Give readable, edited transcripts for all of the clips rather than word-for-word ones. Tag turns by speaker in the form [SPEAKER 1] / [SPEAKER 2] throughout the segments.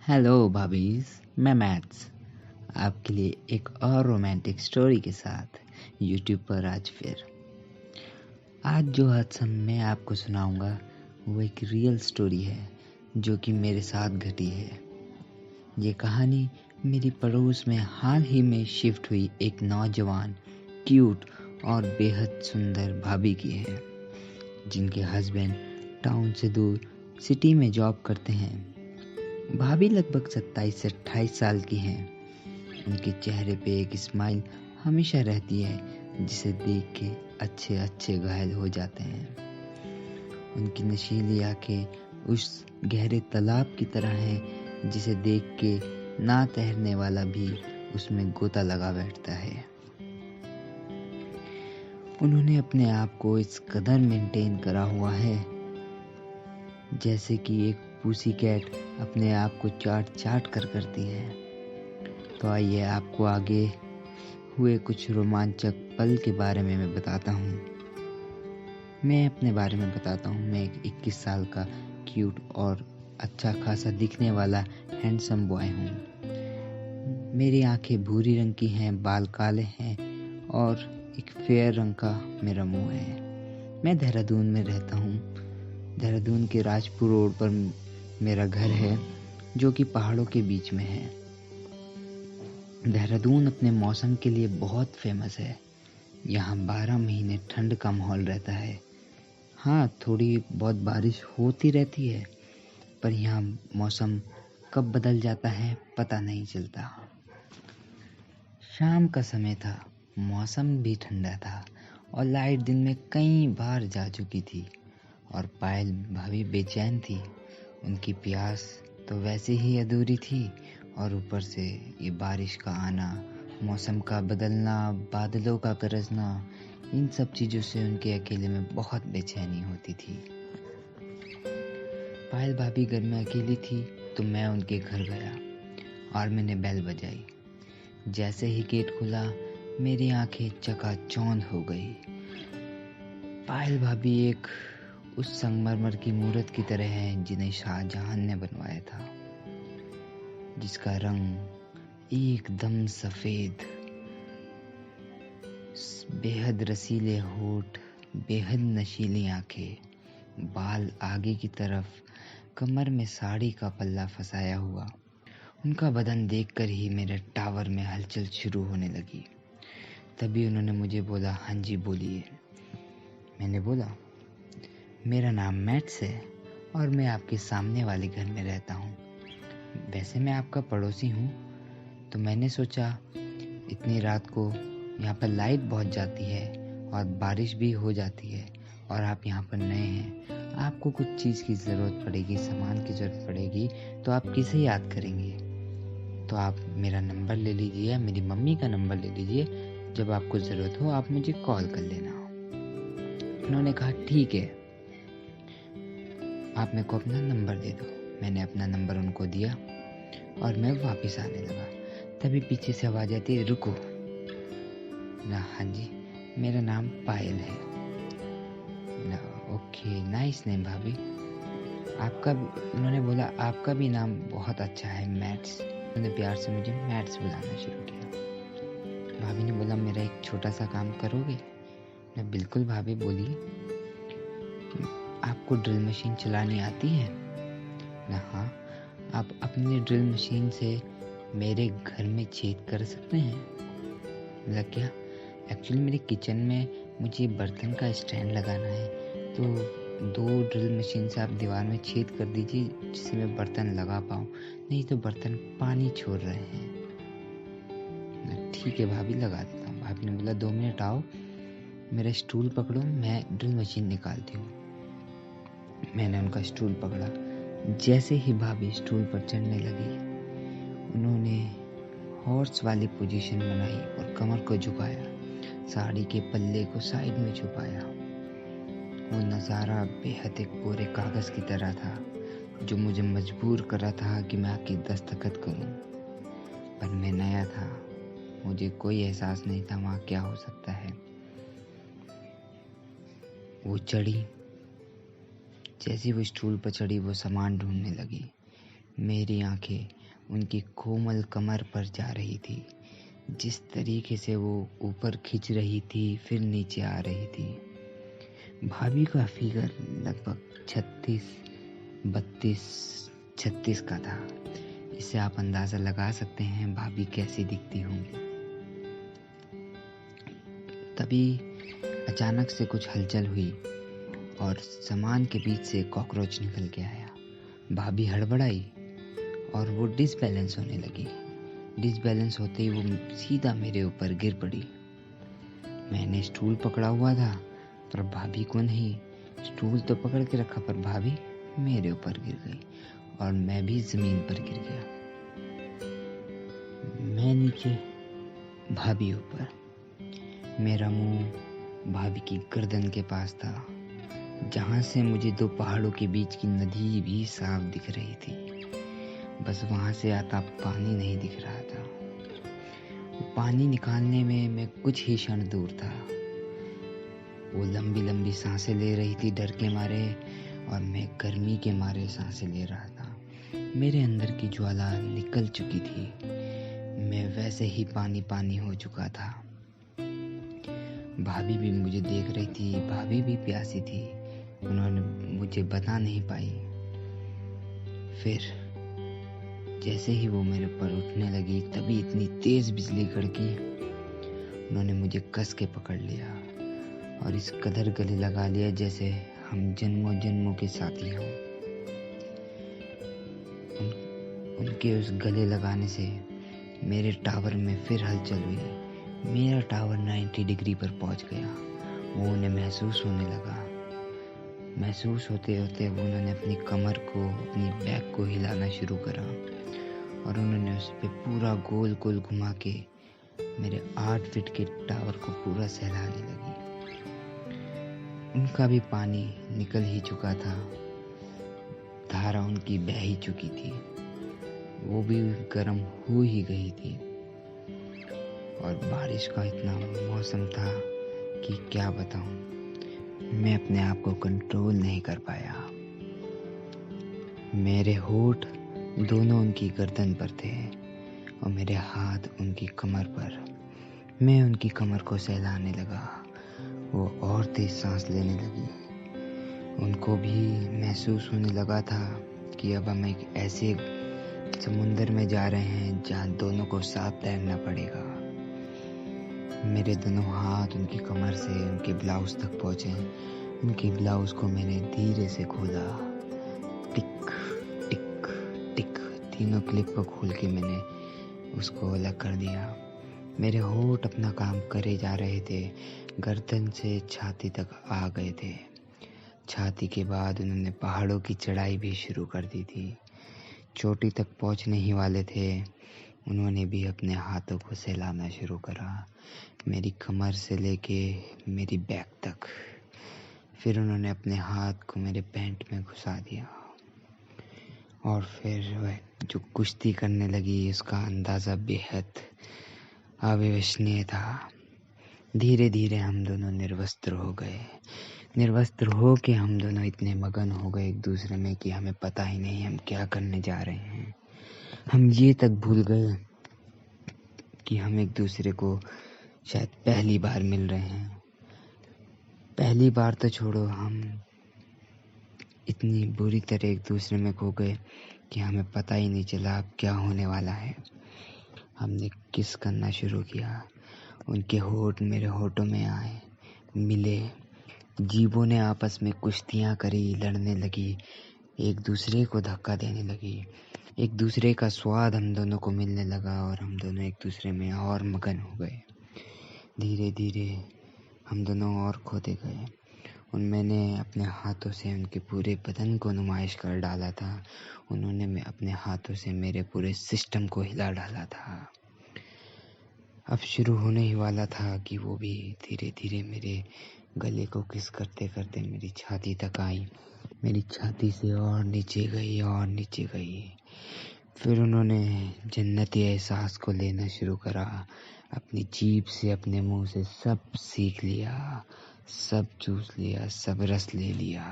[SPEAKER 1] Hello भाभीज, मैं maths आपके लिए एक और रोमांटिक स्टोरी के साथ यूट्यूब पर आज जो हादसा मैं आपको सुनाऊंगा वो एक रियल स्टोरी है जो कि मेरे साथ घटी है। ये कहानी मेरी पड़ोस में हाल ही में शिफ्ट हुई एक नौजवान, क्यूट और बेहद सुंदर भाभी की है, जिनके हस्बैंड टाउन से दूर सिटी में जॉब करते हैं। भाभी लगभग 27 से 28 साल की हैं। उनके चेहरे पे एक स्माइल हमेशा रहती है जिसे देख के अच्छे अच्छे घायल हो जाते हैं। उनकी नशीली आंखें उस गहरे तालाब की तरह हैं जिसे देख के ना तैरने वाला भी उसमें गोता लगा बैठता है। उन्होंने अपने आप को इस कदर मेंटेन करा हुआ है जैसे कि एक पूसी कैट अपने आप को चाट चाट कर करती है। तो आइए आपको आगे हुए कुछ रोमांचक पल के बारे में मैं बताता हूँ। मैं अपने बारे में बताता हूँ। मैं एक 21 साल का क्यूट और अच्छा खासा दिखने वाला हैंडसम बॉय हूँ। मेरी आंखें भूरी रंग की हैं, बाल काले हैं और एक फेयर रंग का मेरा मुंह है। मैं देहरादून में रहता हूँ। देहरादून के राजपुर रोड पर मेरा घर है जो कि पहाड़ों के बीच में है। देहरादून अपने मौसम के लिए बहुत फेमस है। यहाँ 12 महीने ठंड का माहौल रहता है। हाँ, थोड़ी बहुत बारिश होती रहती है, पर यहाँ मौसम कब बदल जाता है पता नहीं चलता। शाम का समय था, मौसम भी ठंडा था और लाइट दिन में कई बार जा चुकी थी और पायल भाभी बेचैन थी। उनकी प्यास तो वैसे ही अधूरी थी और ऊपर से ये बारिश का आना, मौसम का बदलना, बादलों का गरजना, इन सब चीज़ों से उनके अकेले में बहुत बेचैनी होती थी। पायल भाभी घर में अकेली थी तो मैं उनके घर गया और मैंने बेल बजाई। जैसे ही गेट खुला मेरी आंखें चकाचौंध हो गई। पायल भाभी एक उस संगमरमर की मूर्त की तरह है जिन्हें शाहजहां ने बनवाया था, जिसका रंग एकदम सफेद, बेहद रसीले होठ, बेहद नशीली आंखें, बाल आगे की तरफ, कमर में साड़ी का पल्ला फंसाया हुआ। उनका बदन देखकर ही मेरे टावर में हलचल शुरू होने लगी। तभी उन्होंने मुझे बोला, हाँ जी बोलिए। मैंने बोला, मेरा नाम मैथ्स है और मैं आपके सामने वाले घर में रहता हूँ। वैसे मैं आपका पड़ोसी हूँ, तो मैंने सोचा इतनी रात को यहाँ पर लाइट बहुत जाती है और बारिश भी हो जाती है और आप यहाँ पर नए हैं, आपको कुछ चीज़ की ज़रूरत पड़ेगी, सामान की ज़रूरत पड़ेगी, तो आप किसे याद करेंगे? तो आप मेरा नंबर ले लीजिए, मेरी मम्मी का नंबर ले लीजिए, जब आपको ज़रूरत हो आप मुझे कॉल कर लेना। उन्होंने कहा ठीक है, आप मेरे को अपना नंबर दे दो। मैंने अपना नंबर उनको दिया और मैं वापस आने लगा। तभी पीछे से आवाज़ आती है, रुको ना। हाँ जी, मेरा नाम पायल है ना। ओके, नाइस नेम भाभी। आपका उन्होंने बोला, आपका भी नाम बहुत अच्छा है, मैथ्स। उन्होंने प्यार से मुझे मैथ्स बुलाना शुरू किया। भाभी ने बोला, मेरा एक छोटा सा काम करोगे? मैं बिल्कुल भाभी, बोलिए। आपको ड्रिल मशीन चलानी आती है ना? हाँ। आप अपनी ड्रिल मशीन से मेरे घर में छेद कर सकते हैं? बोला, क्या? एक्चुअली मेरे किचन में मुझे बर्तन का स्टैंड लगाना है, तो 2 ड्रिल मशीन से आप दीवार में छेद कर दीजिए जिससे मैं बर्तन लगा पाऊँ, नहीं तो बर्तन पानी छोड़ रहे हैं। ठीक है भाभी, लगा देता हूँ। भाभी ने बोला, 2 मिनट आओ, मेरा स्टूल पकड़ो, मैं ड्रिल मशीन निकालती हूँ। मैंने उनका स्टूल पकड़ा। जैसे ही भाभी स्टूल पर चढ़ने लगी, उन्होंने हॉर्स वाली पोजीशन बनाई और कमर को झुकाया, साड़ी के पल्ले को साइड में छुपाया। वो नज़ारा बेहद एक कोरे कागज़ की तरह था जो मुझे मजबूर कर रहा था कि मैं आके दस्तखत करूं। पर मैं नया था, मुझे कोई एहसास नहीं था वहाँ क्या हो सकता है। वो चढ़ी, जैसे वो स्टूल पर चढ़ी वो सामान ढूंढने लगी। मेरी आंखें उनकी कोमल कमर पर जा रही थी। जिस तरीके से वो ऊपर खिंच रही थी फिर नीचे आ रही थी। भाभी का फिगर लगभग 36 का था। इससे आप अंदाज़ा लगा सकते हैं भाभी कैसी दिखती होंगी। तभी अचानक से कुछ हलचल हुई और सामान के बीच से कॉकरोच निकल के आया। भाभी हड़बड़ाई और वो डिसबैलेंस होने लगी। डिसबैलेंस होते ही वो सीधा मेरे ऊपर गिर पड़ी। मैंने स्टूल पकड़ा हुआ था पर भाभी को नहीं। स्टूल तो पकड़ के रखा पर भाभी मेरे ऊपर गिर गई और मैं भी जमीन पर गिर गया। मैं नीचे, भाभी ऊपर। मेरा मुंह भाभी की गर्दन के पास था, जहां से मुझे दो पहाड़ों के बीच की नदी भी साफ दिख रही थी। बस वहां से आता पानी नहीं दिख रहा था। पानी निकालने में मैं कुछ ही क्षण दूर था। वो लंबी लंबी सांसें ले रही थी डर के मारे और मैं गर्मी के मारे सांसें ले रहा था। मेरे अंदर की ज्वाला निकल चुकी थी। मैं वैसे ही पानी पानी हो चुका था। भाभी भी मुझे देख रही थी। भाभी भी प्यासी थी। उन्होंने मुझे बता नहीं पाई। फिर जैसे ही वो मेरे ऊपर उठने लगी तभी इतनी तेज बिजली कड़की। उन्होंने मुझे कस के पकड़ लिया और इस कदर गले लगा लिया जैसे हम जन्मों जन्मों के साथी हों। उनके उस गले लगाने से मेरे टावर में फिर हलचल हुई। मेरा टावर 90 डिग्री पर पहुंच गया। वो उन्हें महसूस होने लगा। महसूस होते होते वो उन्होंने अपनी कमर को, अपनी बैक को हिलाना शुरू करा और उन्होंने उस पर पूरा गोल गोल घुमा के मेरे 8 फीट के टावर को पूरा सहलाने लगी। उनका भी पानी निकल ही चुका था। धारा उनकी बह ही चुकी थी। वो भी गर्म हो ही गई थी और बारिश का इतना मौसम था कि क्या बताऊं। मैं अपने आप को कंट्रोल नहीं कर पाया। मेरे होठ दोनों उनकी गर्दन पर थे और मेरे हाथ उनकी कमर पर। मैं उनकी कमर को सहलाने लगा। वो और तेज सांस लेने लगी। उनको भी महसूस होने लगा था कि अब हम एक ऐसे समुंदर में जा रहे हैं जहाँ दोनों को साथ तैरना पड़ेगा। मेरे दोनों हाथ उनकी कमर से उनके ब्लाउज तक पहुंचे। उनके ब्लाउज को मैंने धीरे से खोला। टिक टिक टिक तीनों क्लिप को खोल के मैंने उसको अलग कर दिया। मेरे होठ अपना काम करे जा रहे थे। गर्दन से छाती तक आ गए थे। छाती के बाद उन्होंने पहाड़ों की चढ़ाई भी शुरू कर दी थी। चोटी तक पहुंचने ही वाले थे। उन्होंने भी अपने हाथों को सहलाना शुरू करा, मेरी कमर से लेके मेरी बैक तक। फिर उन्होंने अपने हाथ को मेरे पैंट में घुसा दिया और फिर वह जो कुश्ती करने लगी उसका अंदाज़ा बेहद अविश्वसनीय था। धीरे धीरे हम दोनों निर्वस्त्र हो गए। निर्वस्त्र हो के हम दोनों इतने मगन हो गए एक दूसरे में कि हमें पता ही नहीं हम क्या करने जा रहे हैं। हम ये तक भूल गए कि हम एक दूसरे को शायद पहली बार मिल रहे हैं। पहली बार तो छोड़ो, हम इतनी बुरी तरह एक दूसरे में खो गए कि हमें पता ही नहीं चला अब क्या होने वाला है। हमने किस करना शुरू किया। उनके होठ मेरे होठों में आए, मिले। जीभों ने आपस में कुश्तियाँ करी, लड़ने लगी, एक दूसरे को धक्का देने लगी। एक दूसरे का स्वाद हम दोनों को मिलने लगा और हम दोनों एक दूसरे में और मगन हो गए। धीरे धीरे हम दोनों और खोते गए। मैंने अपने हाथों से उनके पूरे बदन को नुमाइश कर डाला था। उन्होंने अपने हाथों से मेरे पूरे सिस्टम को हिला डाला था। अब शुरू होने ही वाला था कि वो भी धीरे धीरे मेरे गले को किस करते करते मेरी छाती तक आई। मेरी छाती से और नीचे गई और नीचे गई। फिर उन्होंने जन्नती एहसास को लेना शुरू करा। अपनी जीभ से, अपने मुंह से सब सीख लिया, सब चूस लिया, सब रस ले लिया।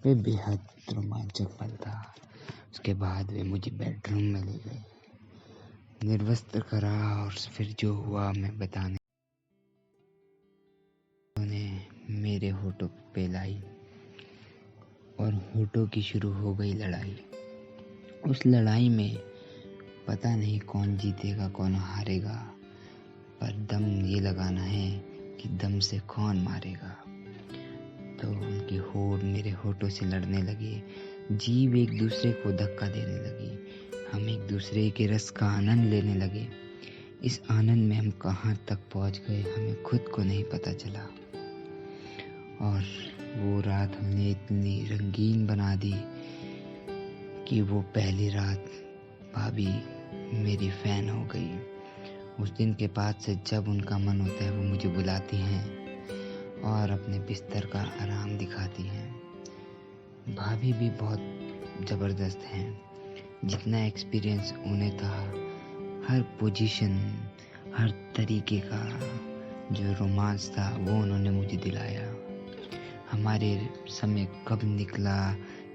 [SPEAKER 1] वे बेहद रोमांचक पल था। उसके बाद वे मुझे बेडरूम में ले गए, निर्वस्त्र करा और फिर जो हुआ मैं बताने। उन्होंने मेरे होठों पे लाई और होठों की शुरू हो गई लड़ाई। उस लड़ाई में पता नहीं कौन जीतेगा कौन हारेगा, पर दम ये लगाना है कि दम से कौन मारेगा। तो उनके होठ मेरे होठों से लड़ने लगे, जीभ एक दूसरे को धक्का देने लगी, हम एक दूसरे के रस का आनंद लेने लगे। इस आनंद में हम कहाँ तक पहुँच गए हमें खुद को नहीं पता चला। और वो रात हमने इतनी रंगीन बना दी कि वो पहली रात भाभी मेरी फैन हो गई। उस दिन के बाद से जब उनका मन होता है वो मुझे बुलाती हैं और अपने बिस्तर का आराम दिखाती हैं। भाभी भी बहुत ज़बरदस्त हैं, जितना एक्सपीरियंस उन्हें था, हर पोजीशन, हर तरीके का जो रोमांस था वो उन्होंने मुझे दिलाया। हमारे समय कब निकला,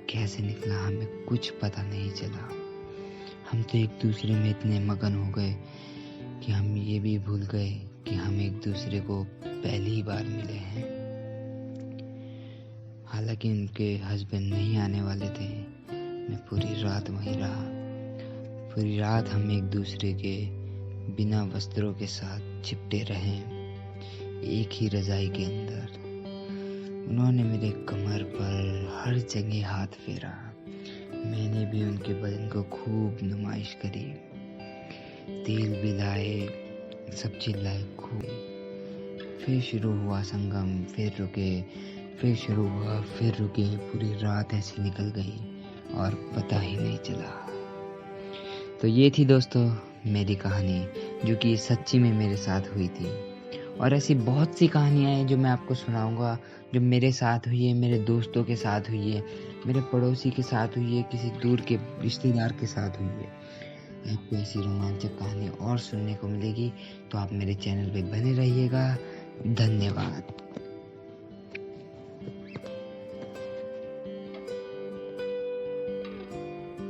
[SPEAKER 1] कैसे निकला, हमें कुछ पता नहीं चला। हम तो एक दूसरे में इतने मगन हो गए कि हम ये भी भूल गए कि हम एक दूसरे को पहली बार मिले हैं। हालांकि उनके हस्बैंड नहीं आने वाले थे, मैं पूरी रात वहीं रहा। पूरी रात हम एक दूसरे के बिना वस्त्रों के साथ चिपटे रहे, एक ही रजाई के अंदर। उन्होंने मेरे कमर पर हर जगह हाथ फेरा, मैंने भी उनके बदन को खूब नुमाइश करी, तेल भी लाए, सब चीज लाए खूब। फिर शुरू हुआ संगम, फिर रुके, फिर शुरू हुआ, फिर रुके। पूरी रात ऐसी निकल गई और पता ही नहीं चला। तो ये थी दोस्तों मेरी कहानी, जो कि सच्ची में मेरे साथ हुई थी। और ऐसी बहुत सी कहानियाँ हैं जो मैं आपको सुनाऊंगा, जो मेरे साथ हुई है, मेरे दोस्तों के साथ हुई है, मेरे पड़ोसी के साथ हुई है, किसी दूर के रिश्तेदार के साथ हुई है। आपको ऐसी रोमांचक कहानी और सुनने को मिलेगी, तो आप मेरे चैनल पे बने रहिएगा। धन्यवाद।